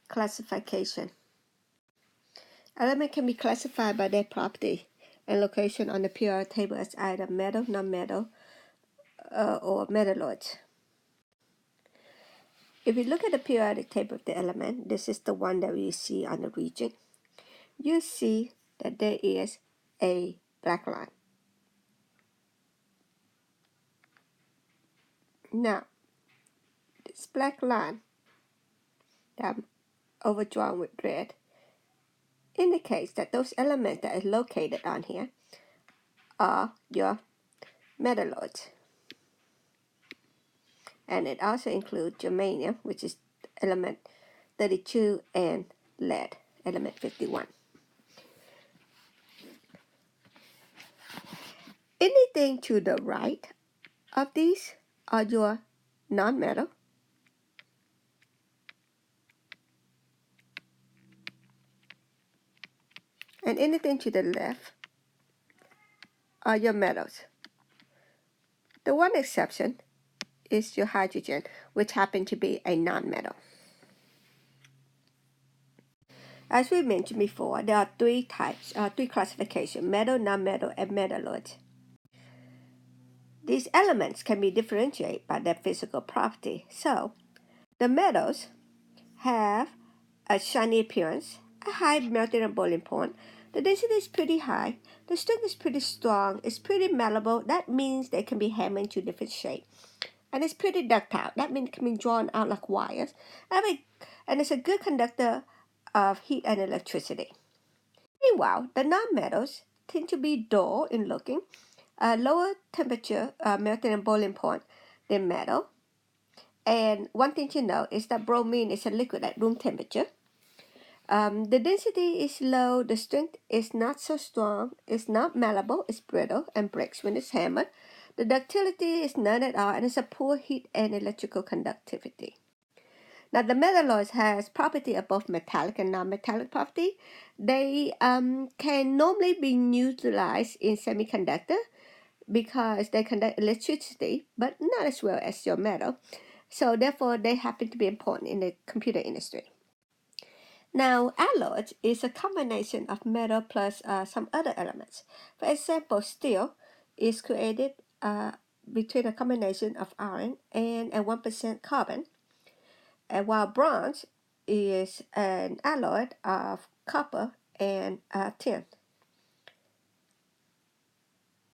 Classification. Elements can be classified by their property and location on the periodic table as either metal, non-metal, or metalloids. If you look at the periodic table of the element, this is the one that we see on the region, you see that there is a black line. Now, this black line that I'm overdrawn with red indicates that those elements that are located on here are your metalloids. And it also includes germanium, which is element 32, and lead, element 51. Anything to the right of these are your non-metal. And anything to the left are your metals. The one exception is your hydrogen, which happen to be a non-metal. As we mentioned before, there are three classifications: metal, non-metal, and metalloids. These elements can be differentiated by their physical property. So, the metals have a shiny appearance, a high melting and boiling point. The density is pretty high. The strength is pretty strong. It's pretty malleable. That means they can be hammered into different shapes. And it's pretty ductile. That means it can be drawn out like wires. And it's a good conductor of heat and electricity. Meanwhile, the non-metals tend to be dull in looking, lower temperature melting and boiling point than metal. And one thing to know is that bromine is a liquid at room temperature. The density is low, the strength is not so strong, it's not malleable, it's brittle and breaks when it's hammered. The ductility is none at all, and it's a poor heat and electrical conductivity. Now, the metalloids has property of both metallic and non-metallic property. They can normally be utilized in semiconductor because they conduct electricity, but not as well as your metal. So therefore, they happen to be important in the computer industry. Now, alloys is a combination of metal plus some other elements. For example, steel is created between a combination of iron and a 1% carbon, and while bronze is an alloy of copper and tin.